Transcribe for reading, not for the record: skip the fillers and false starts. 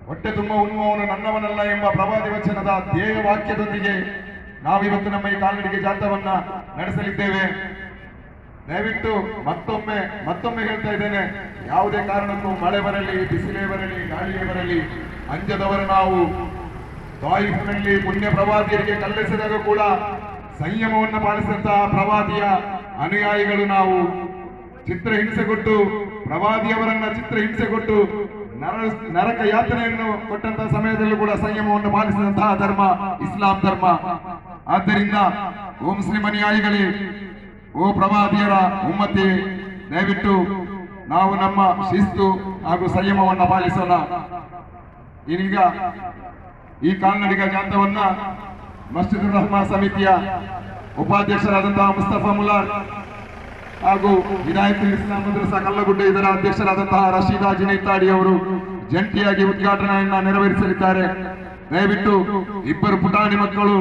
ಹೊಟ್ಟೆ ತುಂಬ ಉಣ್ಣುವವನು ನನ್ನವನಲ್ಲ ಎಂಬ ಪ್ರವಾದಿ ವಚನದ ಧ್ಯೇಯ ವಾಕ್ಯದೊಂದಿಗೆ ನಾವಿವತ್ತು ನಮ್ಮ ಈ ಕಾಲ್ನಡಿಗೆ ಜಾಥವನ್ನ ನಡೆಸಲಿದ್ದೇವೆ. ದಯವಿಟ್ಟು ಮತ್ತೊಮ್ಮೆ ಹೇಳ್ತಾ ಇದ್ದೇನೆ, ಯಾವುದೇ ಕಾರಣಕ್ಕೂ ಮಳೆ ಬರಲಿ, ಬಿಸಿಲೇ ಬರಲಿ, ಗಾಳಿಯೇ ಬರಲಿ, ಅಂಜದವರು ನಾವು. ತಾಯಿಫ್ನಲ್ಲಿ ಪುಣ್ಯ ಪ್ರವಾದಿಯರಿಗೆ ಕಲ್ಲೆಸೆದಾಗ ಕೂಡ ಸಂಯಮವನ್ನು ಪಾಲಿಸಿದಂತಹ ಪ್ರವಾದಿಯ ಅನುಯಾಯಿಗಳು ನಾವು. ಚಿತ್ರಹಿಂಸೆಗೊಟ್ಟು ಪ್ರವಾದಿಯವರನ್ನ ಚಿತ್ರಹಿಂಸೆಗೊಟ್ಟು ನರಕ ಯಾತನೆಯನ್ನು ಕೊಟ್ಟಂತಹ ಸಮಯದಲ್ಲೂ ಕೂಡ ಸಂಯಮವನ್ನು ಪಾಲಿಸಿದಂತಹ ಧರ್ಮ ಇಸ್ಲಾಂ ಧರ್ಮ. ಆದ್ದರಿಂದ ಓ ಮುಸ್ಲಿಂ ಅನುಯಾಯಿಗಳೇ, ಓ ಪ್ರವಾದಿಯರ ಉಮ್ಮತಿ, ದಯವಿಟ್ಟು ನಾವು ನಮ್ಮ ಶಿಸ್ತು ಹಾಗೂ ಸಂಯಮವನ್ನು ಪಾಲಿಸೋಣ. ಈಗ ಈ ಕಾಲ್ನಡಿಗ ಜಾಥವನ್ನ ಮಸ್ಜಿದ್ ರಹಮಾನ್ ಸಮಿತಿಯ ಉಪಾಧ್ಯಕ್ಷರಾದಂತಹ ಮುಸ್ತಫಾ ಮುಲಾರ್ ಹಾಗೂ ಹಿದಾಯತುಲ್ ಇಸ್ಲಾಂ ಮದ್ರಸಾ ಕಲ್ಲಗುಡ್ಡೆ ಇದರ ಅಧ್ಯಕ್ಷರಾದಂತಹ ರಶೀದಾ ಜಿನೈತಾಡಿ ಅವರು ಜಂಟಿಯಾಗಿ ಉದ್ಘಾಟನೆಯನ್ನ ನೆರವೇರಿಸಲಿದ್ದಾರೆ. ದಯವಿಟ್ಟು ಇಬ್ಬರು ಪುಟಾಣಿ ಮಕ್ಕಳು